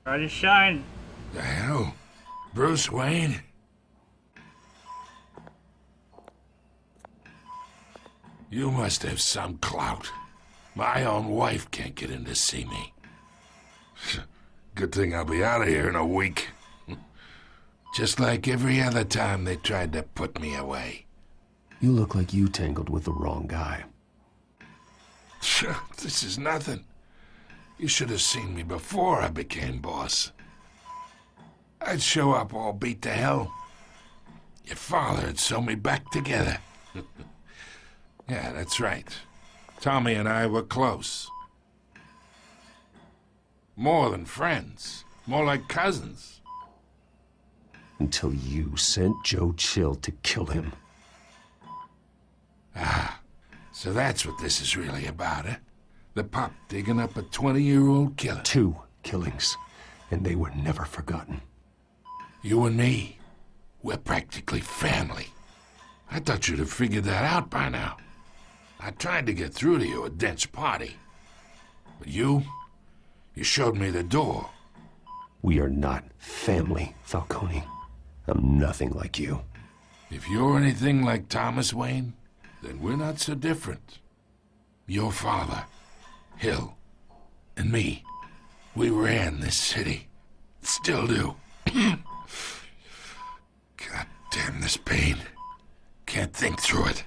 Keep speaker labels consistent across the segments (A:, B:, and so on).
A: Try to shine.
B: The hell? Bruce Wayne? You must have some clout. My own wife can't get in to see me. Good thing I'll be out of here in a week. Just like every other time they tried to put me away.
C: You look like you tangled with the wrong guy.
B: This is nothing. You should have seen me before I became boss. I'd show up all beat to hell. Your father'd sew me back together. Yeah, that's right. Tommy and I were close. More than friends. More like cousins.
C: Until you sent Joe Chill to kill him.
B: Ah, so that's what this is really about, eh? The pup digging up a 20-year-old killer.
C: 2 killings, and they were never forgotten.
B: You and me, we're practically family. I thought you'd have figured that out by now. I tried to get through to you at Dent's party. But you showed me the door.
C: We are not family, Falcone. I'm nothing like you.
B: If you're anything like Thomas Wayne, then we're not so different. Your father, Hill, and me, we ran this city. Still do. God damn this pain. Can't think through it.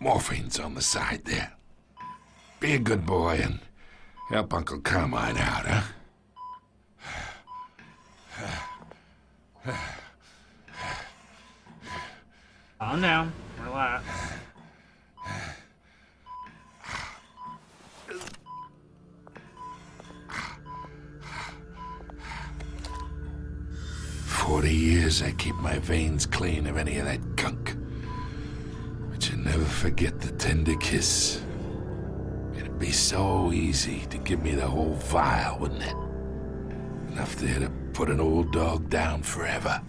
B: Morphine's on the side there. Be a good boy and help Uncle Carmine out, huh?
A: Calm down. Relax.
B: "40 years I keep my veins clean of any of that gunk. But you never forget the tender kiss. It'd be so easy to give me the whole vial, wouldn't it? Enough there to put an old dog down forever.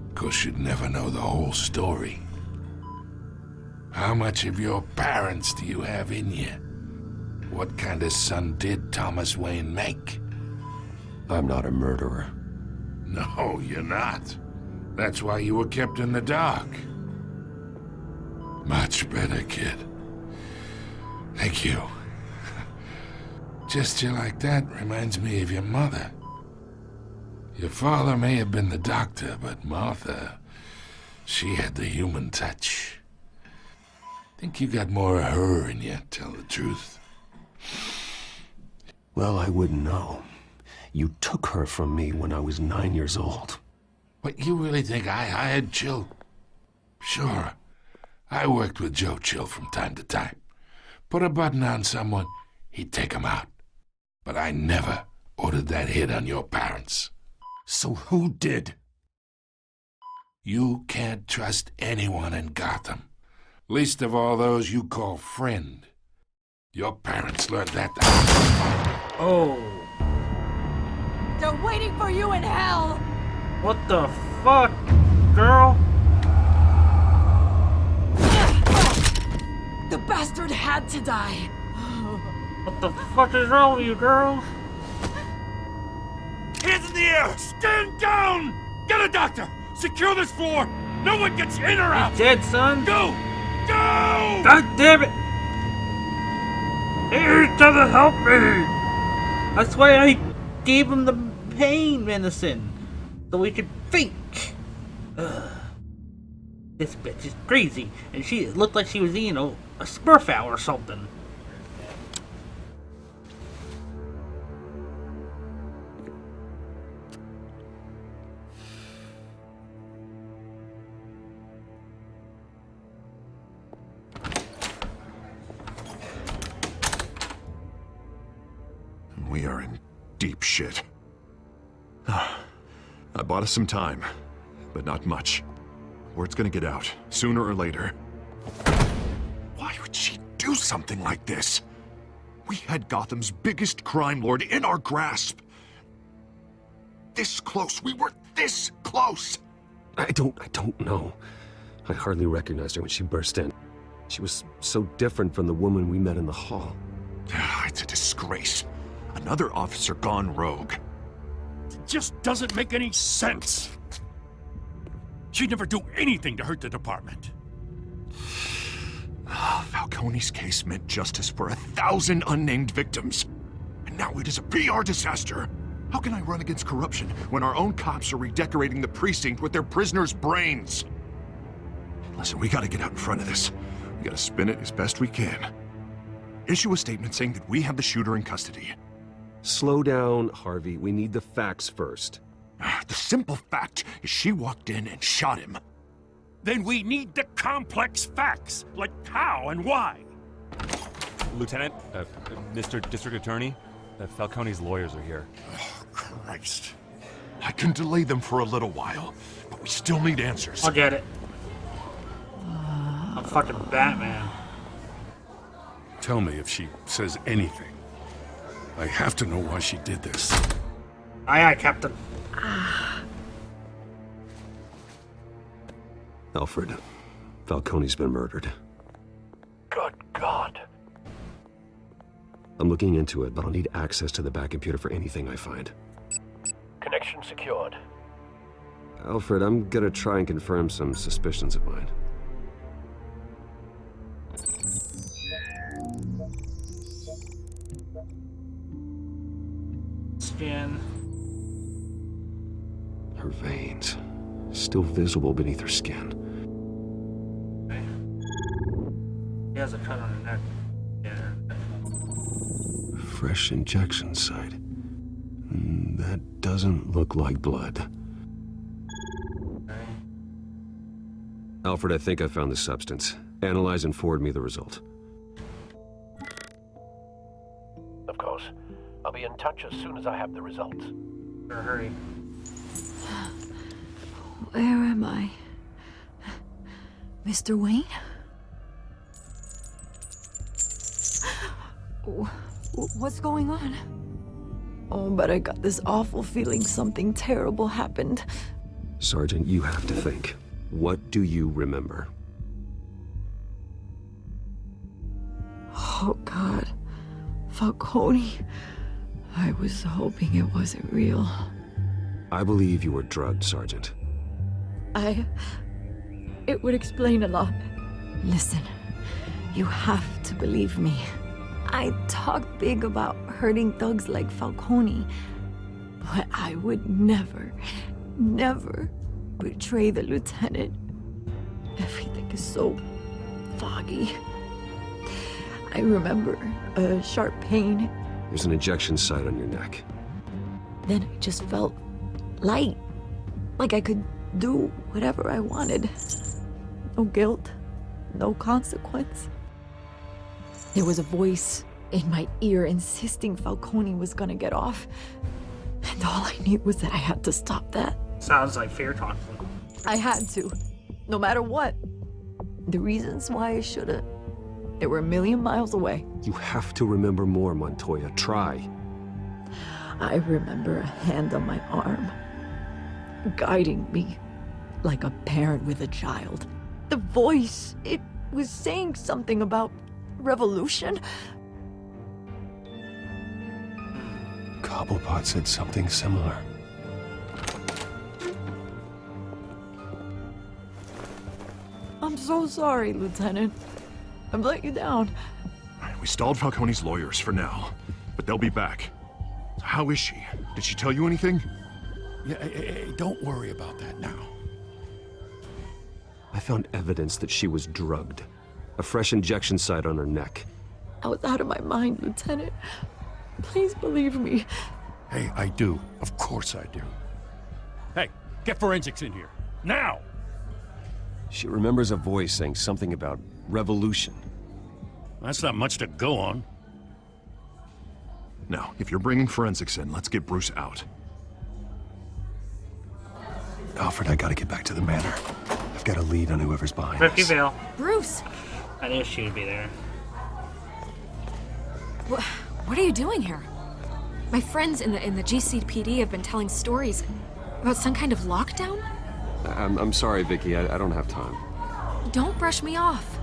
B: Of course, you'd never know the whole story. How much of your parents do you have in you? What kind of son did Thomas Wayne make?
C: I'm not a murderer.
B: No, you're not. That's why you were kept in the dark. Much better, kid. Thank you. Gesture like that reminds me of your mother. Your father may have been the doctor, but Martha, she had the human touch. Think you got more of her in you, tell the truth.
C: Well, I wouldn't know. You took her from me when I was 9 years old.
B: What, you really think I hired Chill? Sure. I worked with Joe Chill from time to time. Put a button on someone, he'd take him out. But I never ordered that hit on your parents.
C: So who did?
B: You can't trust anyone in Gotham. Least of all those you call friend. Your parents learned that.
A: Oh.
D: They're waiting for you in hell!
A: What the fuck, girl?
D: The bastard had to die!
A: What the fuck is wrong with you, girl?
E: Hands in the air! Stand down! Get a doctor! Secure this floor! No one gets in or out!
A: He's dead, son.
E: Go! Go!
A: God damn it! It doesn't help me! That's why I gave him the pain medicine. So he could think. Ugh. This bitch is crazy. And she looked like she was eating a Smurf owl or something.
F: We are in deep shit. I bought us some time, but not much. Word's gonna get out, sooner or later. Why would she do something like this? We had Gotham's biggest crime lord in our grasp. This close, we were this close!
C: I don't know. I hardly recognized her when she burst in. She was so different from the woman we met in the hall.
F: It's a disgrace. Another officer gone rogue.
E: just doesn't make any sense. She'd never do anything to hurt the department.
F: Falcone's case meant justice for 1,000 unnamed victims. And now it is a PR disaster. How can I run against corruption when our own cops are redecorating the precinct with their prisoners' brains? Listen, we gotta get out in front of this. We gotta spin it as best we can. Issue a statement saying that we have the shooter in custody.
C: Slow down, Harvey. We need the facts first.
F: The simple fact is she walked in and shot him.
E: Then we need the complex facts, like how and why.
G: Lieutenant, Mr. District Attorney, Falcone's lawyers are here.
F: Oh, Christ. I can delay them for a little while, but we still need answers.
A: I'll get it. I'm fucking Batman.
B: Tell me if she says anything. I have to know why she did this.
A: Aye, aye, Captain.
C: Alfred, Falcone's been murdered.
E: Good God.
C: I'm looking into it, but I'll need access to the back computer for anything I find.
E: Connection secured.
C: Alfred, I'm gonna try and confirm some suspicions of mine.
A: Skin.
C: Her veins, still visible beneath her skin.
A: Okay. He has a cut on her neck. Yeah.
C: Fresh injection site. That doesn't look like blood.
A: Okay.
C: Alfred, I think I found the substance. Analyze and forward me the result.
H: Of course. I'll be in touch as soon as I have the results.
A: Better hurry.
D: Where am I? Mr. Wayne? What's going on? Oh, but I got this awful feeling something terrible happened.
C: Sergeant, you have to think. What do you remember?
D: Oh, God. Falcone. I was hoping it wasn't real.
C: I believe you were drugged, Sergeant.
D: It would explain a lot. Listen, you have to believe me. I talked big about hurting thugs like Falcone, but I would never betray the lieutenant. Everything is so foggy. I remember a sharp pain.
C: There's an injection site on your neck.
D: Then I just felt light, like I could do whatever I wanted. No guilt, no consequence. There was a voice in my ear insisting Falcone was gonna get off. And all I knew was that I had to stop that.
A: Sounds like fear talking.
D: I had to, no matter what. The reasons why I should've, they were a million miles away.
C: You have to remember more, Montoya. Try.
D: I remember a hand on my arm, guiding me like a parent with a child. The voice, it was saying something about revolution.
C: Cobblepot said something similar.
D: I'm so sorry, Lieutenant. I've let you down.
F: We stalled Falcone's lawyers for now, but they'll be back. How is she? Did she tell you anything?
E: Yeah, don't worry about that now.
C: I found evidence that she was drugged. A fresh injection site on her neck.
D: I was out of my mind, Lieutenant. Please believe me.
E: Hey, I do. Of course I do. Hey, get forensics in here. Now!
C: She remembers a voice saying something about revolution.
E: That's not much to go on.
F: Now, if you're bringing forensics in, let's get Bruce out.
C: Alfred, I gotta get back to the manor. I've got a lead on whoever's behind
A: Rookie
C: us.
A: Vale.
D: Bruce!
A: I knew she would be there.
I: What are you doing here? My friends in the GCPD have been telling stories about some kind of lockdown?
C: I'm sorry, Vicky. I don't have time.
I: Don't brush me off.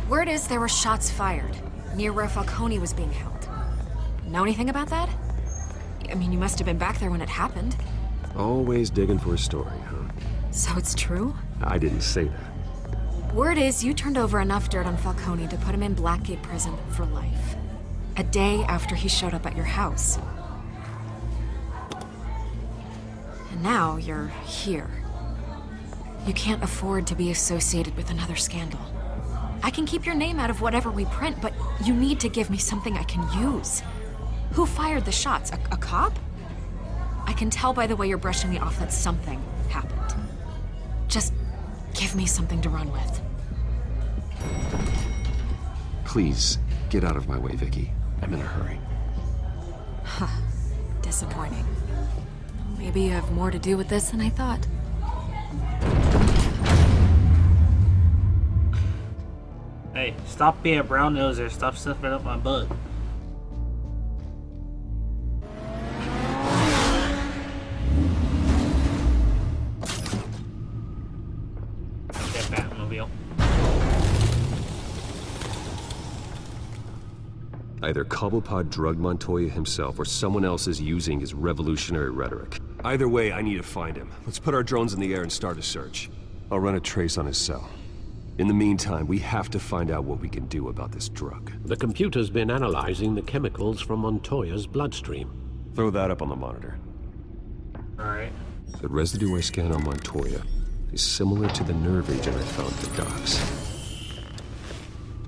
I: Word is there were shots fired near where Falcone was being held. Know anything about that? I mean, you must have been back there when it happened.
C: Always digging for a story, huh?
I: So it's true?
C: I didn't say that.
I: Word is you turned over enough dirt on Falcone to put him in Blackgate Prison for life. A day after he showed up at your house. And now you're here. You can't afford to be associated with another scandal. I can keep your name out of whatever we print, but you need to give me something I can use. Who fired the shots? A cop? I can tell by the way you're brushing me off that something happened. Just give me something to run with.
C: Please, get out of my way, Vicky. I'm in a hurry.
I: Huh. Disappointing. Maybe you have more to do with this than I thought.
A: Hey, stop being a brown noser. Stop sniffing up my butt. Okay, Batmobile.
C: Either Cobblepot drugged Montoya himself, or someone else is using his revolutionary rhetoric. Either way, I need to find him. Let's put our drones in the air and start a search. I'll run a trace on his cell. In the meantime, we have to find out what we can do about this drug.
J: The computer's been analyzing the chemicals from Montoya's bloodstream.
C: Throw that up on the monitor.
A: Alright.
C: The residue I scanned on Montoya is similar to the nerve agent I found at the docks.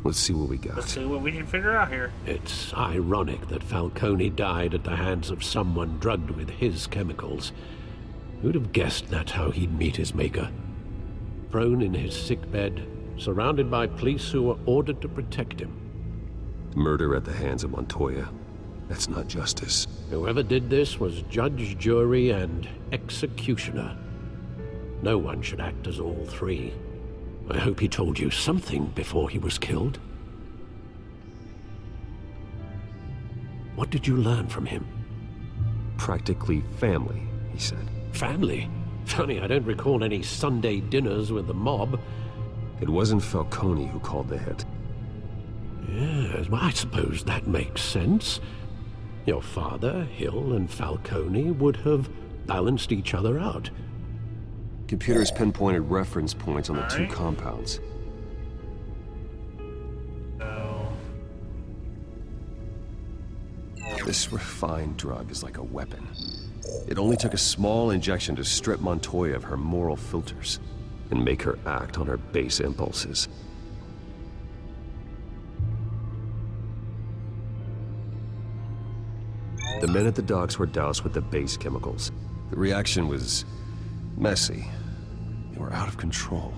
C: Let's see what we got.
A: Let's see what we can figure out here.
J: It's ironic that Falcone died at the hands of someone drugged with his chemicals. Who'd have guessed that's how he'd meet his maker? Prone in his sickbed, surrounded by police who were ordered to protect him.
C: Murder at the hands of Montoya. That's not justice.
J: Whoever did this was judge, jury, and executioner. No one should act as all three. I hope he told you something before he was killed. What did you learn from him?
C: Practically family, he said.
J: Family? Funny, I don't recall any Sunday dinners with the mob.
C: It wasn't Falcone who called the hit.
J: Yes, well, I suppose that makes sense. Your father, Hill, and Falcone would have balanced each other out.
C: Computers pinpointed reference points on the two
A: Alright.
C: compounds.
A: So,
C: This refined drug is like a weapon. It only took a small injection to strip Montoya of her moral filters and make her act on her base impulses. The men at the docks were doused with the base chemicals. The reaction was messy. They were out of control.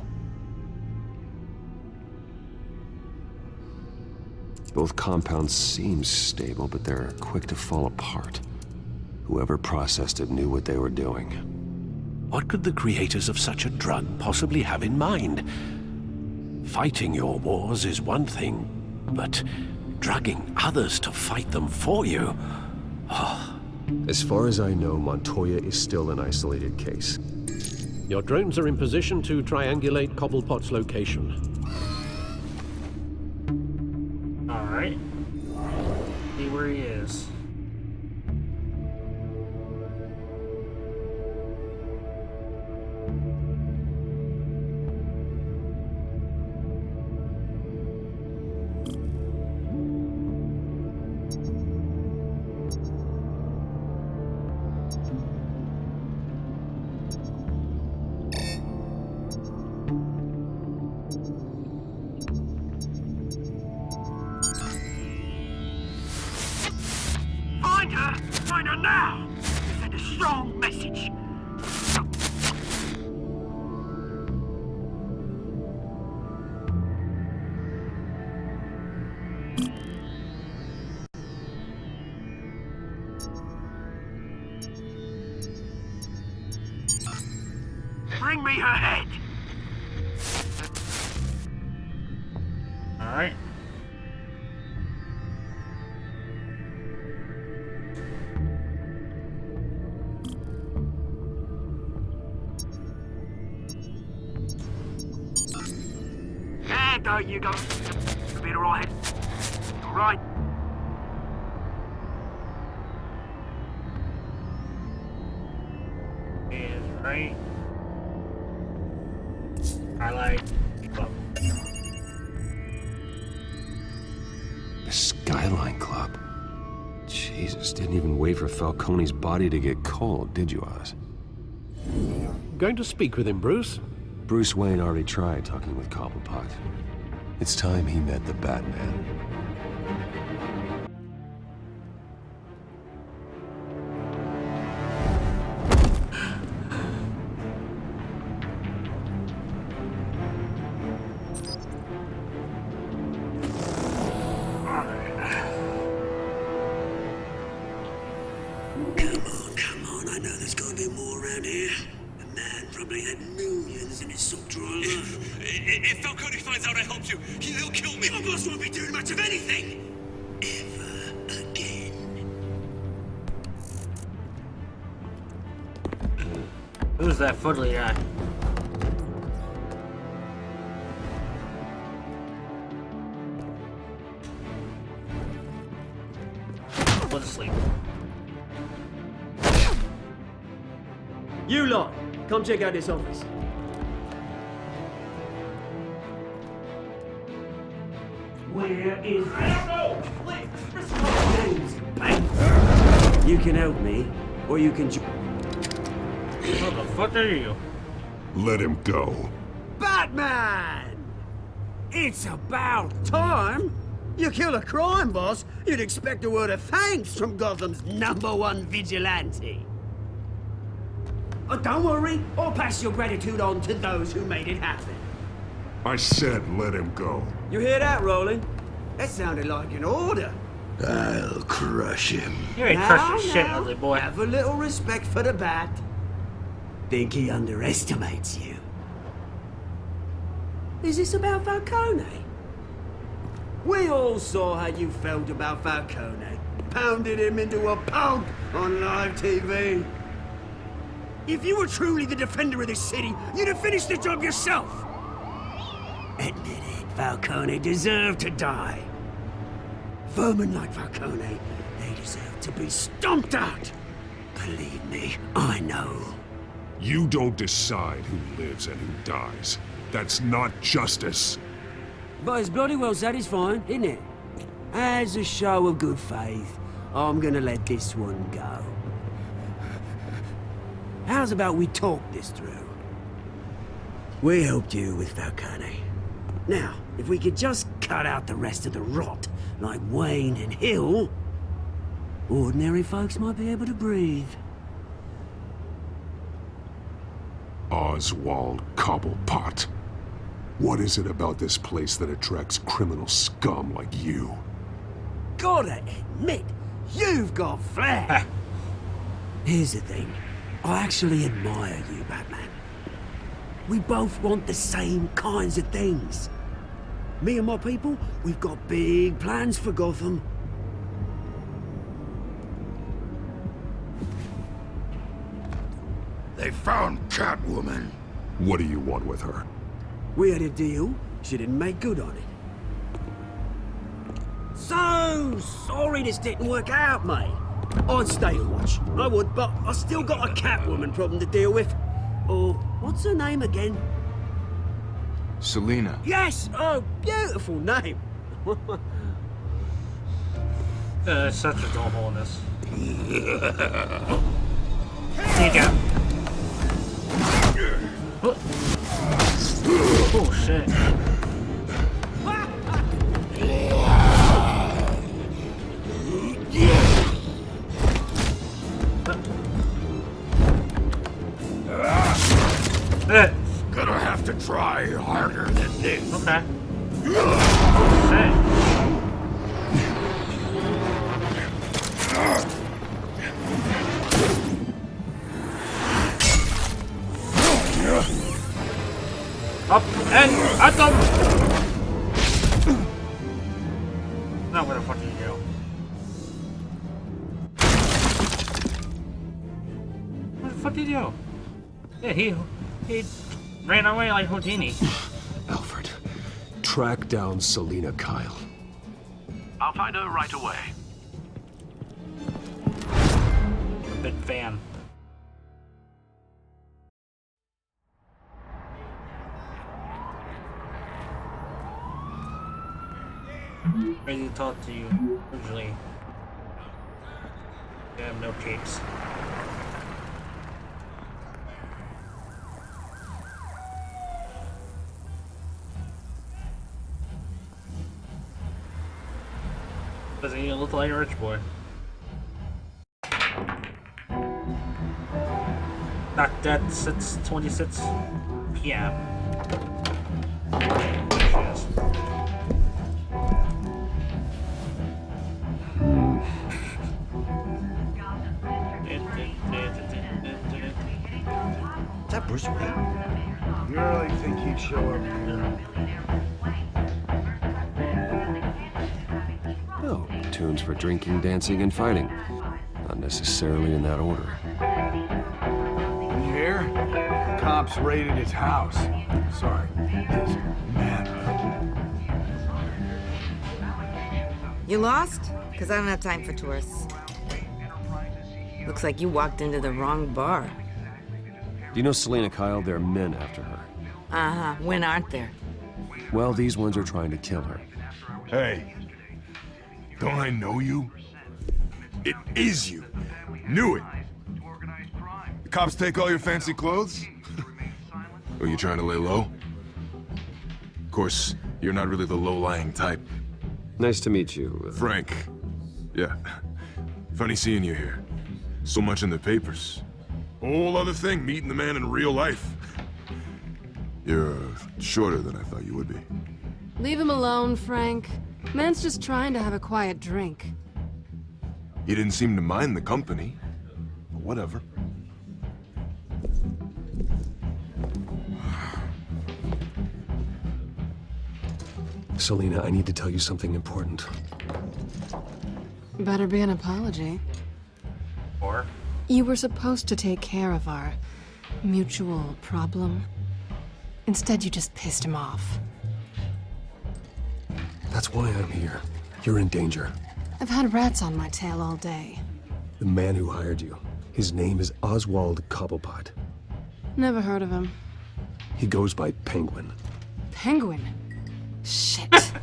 C: Both compounds seem stable, but they're quick to fall apart. Whoever processed it knew what they were doing.
J: What could the creators of such a drug possibly have in mind? Fighting your wars is one thing, but drugging others to fight them for you?
C: As far as I know, Montoya is still an isolated case.
J: Your drones are in position to triangulate Cobblepot's location.
A: alright. See where he is.
E: Find her now! Send a strong message! Bring me her head!
A: Alright.
E: There you go. Be alright. Alright.
A: right? Highlight. Club.
C: The Skyline Club. Jesus, didn't even wait for Falcone's body to get cold, did you, Oz?
J: Going to speak with him, Bruce?
C: Bruce Wayne already tried talking with Cobblepot. It's time he met the Batman.
K: Come on, I know there's gotta be more around here. The man probably had millions in his sock drawer.
E: If Falcone finds out I helped you, he'll kill me.
K: My boss won't be doing much of anything. Ever again.
A: Who's that footly guy? Go to sleep.
K: You lot, come check out this office. Where is
E: I don't know! Please,
K: You can help me, or you can...
A: What the fuck are you?
F: Let him go.
K: Batman! It's about time! You kill a crime boss, you'd expect a word of thanks from Gotham's #1 vigilante. Oh, don't worry, I'll pass your gratitude on to those who made it happen.
F: I said let him go.
K: You hear that, Roland? That sounded like an order.
F: I'll crush him.
A: You ain't trust your shit, ugly boy.
K: Have a little respect for the Bat. Think he underestimates you. Is this about Falcone? We all saw how you felt about Falcone. Pounded him into a pulp on live TV. If you were truly the defender of this city, you'd have finished the job yourself. Admit it, Falcone deserved to die. Vermin like Falcone, they deserve to be stomped out. Believe me, I know.
F: You don't decide who lives and who dies. That's not justice.
K: But it's bloody well satisfying, isn't it? As a show of good faith, I'm gonna let this one go. How's about we talk this through? We helped you with Falcone. Now, if we could just cut out the rest of the rot, like Wayne and Hill, ordinary folks might be able to breathe.
F: Oswald Cobblepot. What is it about this place that attracts criminal scum like you?
K: Gotta admit, you've got flair. Here's the thing. I actually admire you, Batman. We both want the same kinds of things. Me and my people, we've got big plans for Gotham.
F: They found Catwoman. What do you want with her?
K: We had a deal. She didn't make good on it. So sorry this didn't work out, mate. I'd stay and watch. I would, but I still got a Catwoman problem to deal with. Or, what's her name again?
L: Selina.
K: Yes! Oh, beautiful name.
A: Such a dull hole in this. There you go. Oh shit.
F: Gonna have to try harder than this.
A: Okay. Oh shit. Up and at them! Now where the fuck did you go? Where the fuck did you go? Yeah, he ran away like Houdini.
C: Alfred, track down Selina Kyle.
H: I'll find her right away.
A: Big fan. ready to talk to you originally. I have no capes. Doesn't even look like a rich boy. Not dead since 26 p.m. Yes.
K: Is that Bruce Wayne? You really think he'd show up here?
C: Oh, tunes for drinking, dancing, and fighting. Not necessarily in that order.
L: You hear? Cops raided his house. Sorry, his manor.
M: You lost? Because I don't have time for tourists. Looks like you walked into the wrong bar.
C: Do you know Selena Kyle? There are men after her.
M: Uh-huh. When aren't there?
C: Well, these ones are trying to kill her.
F: Hey, don't I know you? It is you. Knew it. The cops take all your fancy clothes? Are you trying to lay low? Of course, you're not really the low-lying type.
C: Nice to meet you.
F: Frank. Yeah. Funny seeing you here. So much in the papers. Whole other thing, meeting the man in real life. You're shorter than I thought you would be.
N: Leave him alone, Frank. Man's just trying to have a quiet drink.
F: He didn't seem to mind the company. But whatever.
C: Selena, I need to tell you something important.
N: Better be an apology.
A: Or?
N: You were supposed to take care of our mutual problem. Instead, you just pissed him off.
C: That's why I'm here. You're in danger.
N: I've had rats on my tail all day.
C: The man who hired you, his name is Oswald Cobblepot.
N: Never heard of him.
C: He goes by Penguin.
N: Penguin? Shit.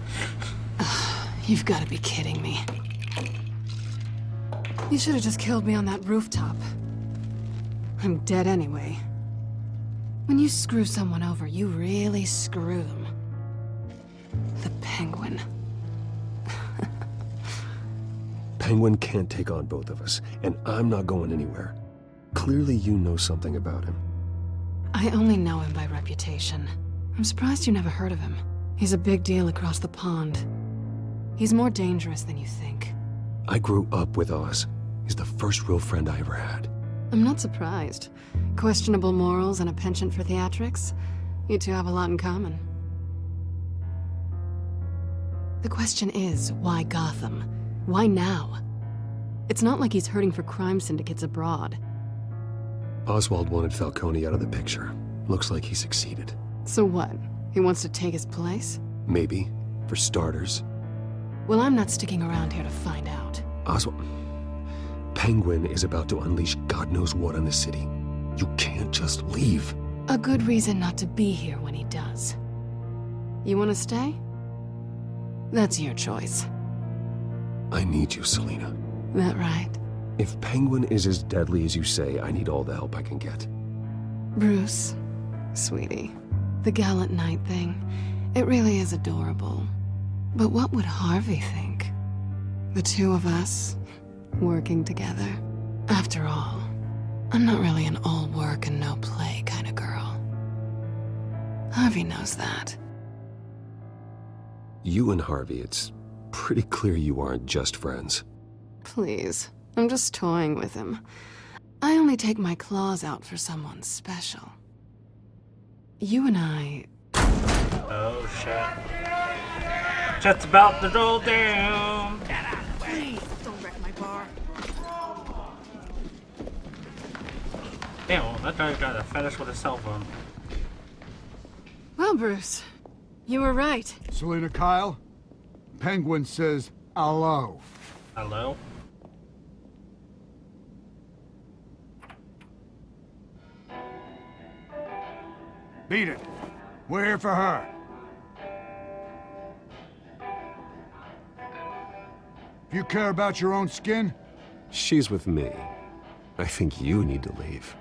N: Ugh, you've got to be kidding me. You should have just killed me on that rooftop. I'm dead anyway. When you screw someone over, you really screw them. The Penguin.
C: Penguin can't take on both of us, and I'm not going anywhere. Clearly you know something about him.
N: I only know him by reputation. I'm surprised you never heard of him. He's a big deal across the pond. He's more dangerous than you think.
C: I grew up with Oz. He's the first real friend I ever had.
N: I'm not surprised. Questionable morals and a penchant for theatrics. You two have a lot in common. The question is, why Gotham? Why now? It's not like he's hurting for crime syndicates abroad.
C: Oswald wanted Falcone out of the picture. Looks like he succeeded.
N: So what? He wants to take his place?
C: Maybe, for starters.
N: Well, I'm not sticking around here to find out.
C: Oswald... Penguin is about to unleash God knows what on the city. You can't just leave.
N: A good reason not to be here when he does. You want to stay? That's your choice.
C: I need you, Selena.
N: That right?
C: If Penguin is as deadly as you say, I need all the help I can get.
N: Bruce, sweetie, the gallant knight thing, it really is adorable. But what would Harvey think? The two of us, working together. After all, I'm not really an all work and no play kind of girl. Harvey knows that.
C: You and Harvey, it's pretty clear you aren't just friends.
N: Please, I'm just toying with him. I only take my claws out for someone special. You and I...
A: Oh, shit. Shit's about to roll down.
M: Please, don't wreck my bar.
A: Damn, that guy got to finish with a cell phone.
N: Well, Bruce, you were right.
L: Selena Kyle? Penguin says hello.
A: Hello?
L: Beat it. We're here for her. If you care about your own skin,
C: She's with me. I think you need to leave.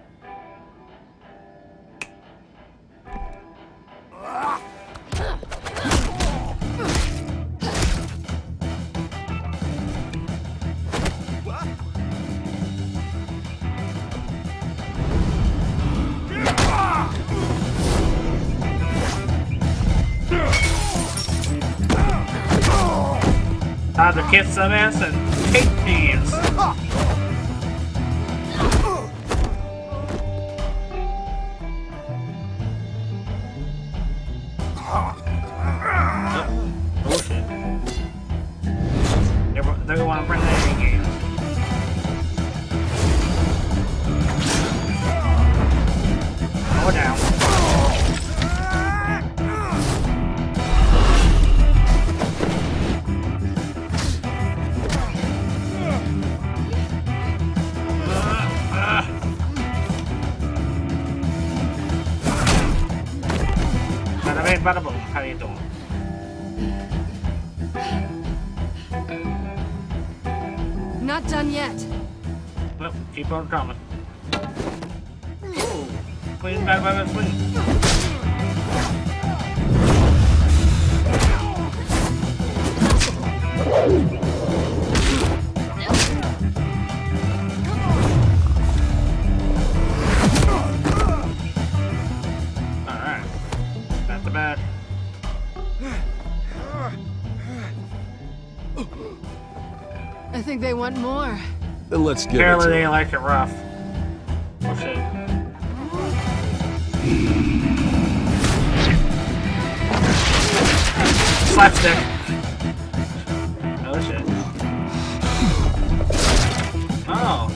A: Time to kiss some ass and take names. Bullshit. They want to bring that in games. Go down. Bada bing, bada boom. How you doing?
N: Not done yet.
A: Well, keep on coming. Ooh, swing, bada swing. Alright. Not too bad.
N: I think they want more.
C: Then let's get
A: Apparently
C: it.
A: they like it rough. Oh shit. Slapstick. Oh shit. Oh.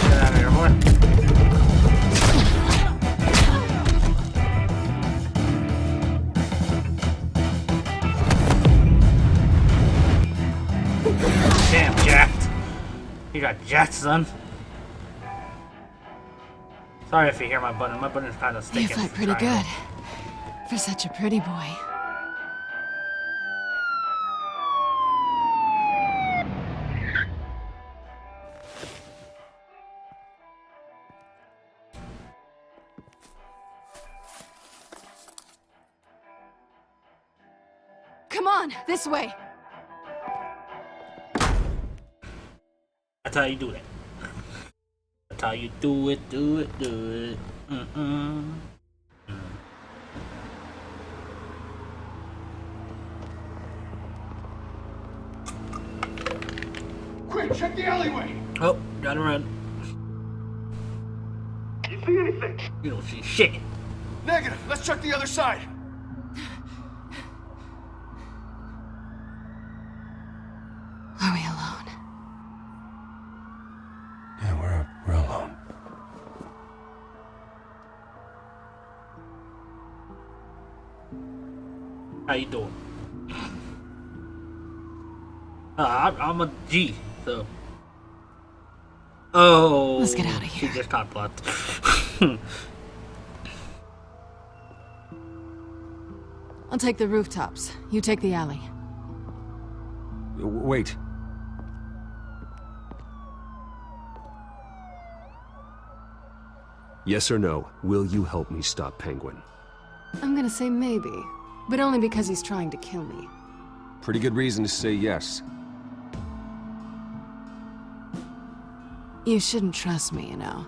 A: Get out of here, boy. Damn, jacked. You got jacked, son. Sorry if you hear my button. My button's kind of
N: You
A: stinking.
N: fight pretty good. For such a pretty boy. Come on, this way.
A: That's how you do that. That's how you do it, do it, do it.
L: quick, check the alleyway.
A: Oh, gotta run.
L: You see anything?
A: You don't see shit.
L: Negative. Let's check the other side.
N: Are we alone?
C: Yeah, we're alone.
A: How you doing? I'm a G, so. Oh.
N: Let's get out of here.
A: She just got blocked.
N: I'll take the rooftops. You take the alley.
C: Wait. Yes or no, will you help me stop Penguin?
N: I'm gonna say maybe, but only because he's trying to kill me.
C: Pretty good reason to say yes.
N: You shouldn't trust me, you know.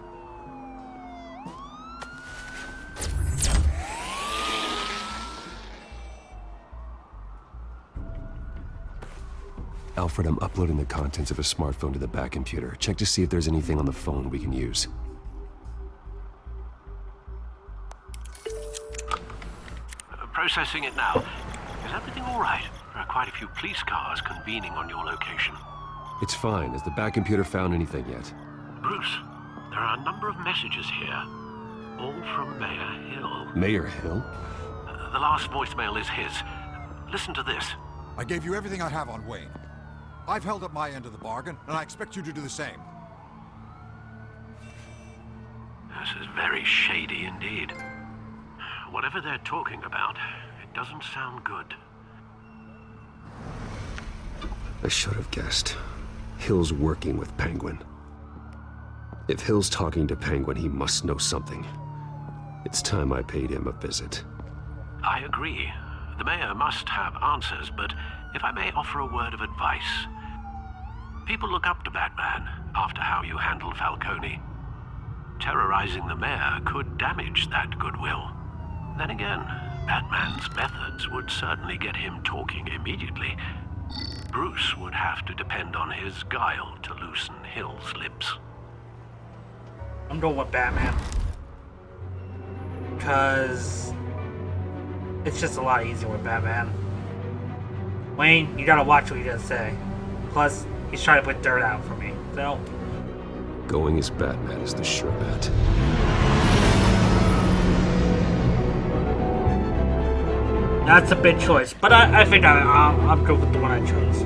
C: Alfred, I'm uploading the contents of a smartphone to the back computer. Check to see if there's anything on the phone we can use.
H: Processing it now. Is everything all right? There are quite a few police cars convening on your location.
C: It's fine. Has the back computer found anything yet?
H: Bruce, there are a number of messages here. All from Mayor Hill.
C: Mayor Hill?
H: The last voicemail is his. Listen to this.
O: I gave you everything I have on Wayne. I've held up my end of the bargain, and I expect you to do the same.
H: This is very shady indeed. Whatever they're talking about, it doesn't sound good.
C: I should have guessed. Hill's working with Penguin. If Hill's talking to Penguin, he must know something. It's time I paid him a visit.
H: I agree. The mayor must have answers, but if I may offer a word of advice. People look up to Batman after how you handled Falcone. Terrorizing the mayor could damage that goodwill. Then again, Batman's methods would certainly get him talking immediately. Bruce would have to depend on his guile to loosen Hill's lips.
A: I'm going with Batman. Because it's just a lot easier with Batman. Wayne, you gotta watch what you're gonna say. Plus, he's trying to put dirt out for me, so...
C: Going as Batman is the sure bet.
A: That's a big choice, but I think I'm good with the one I chose.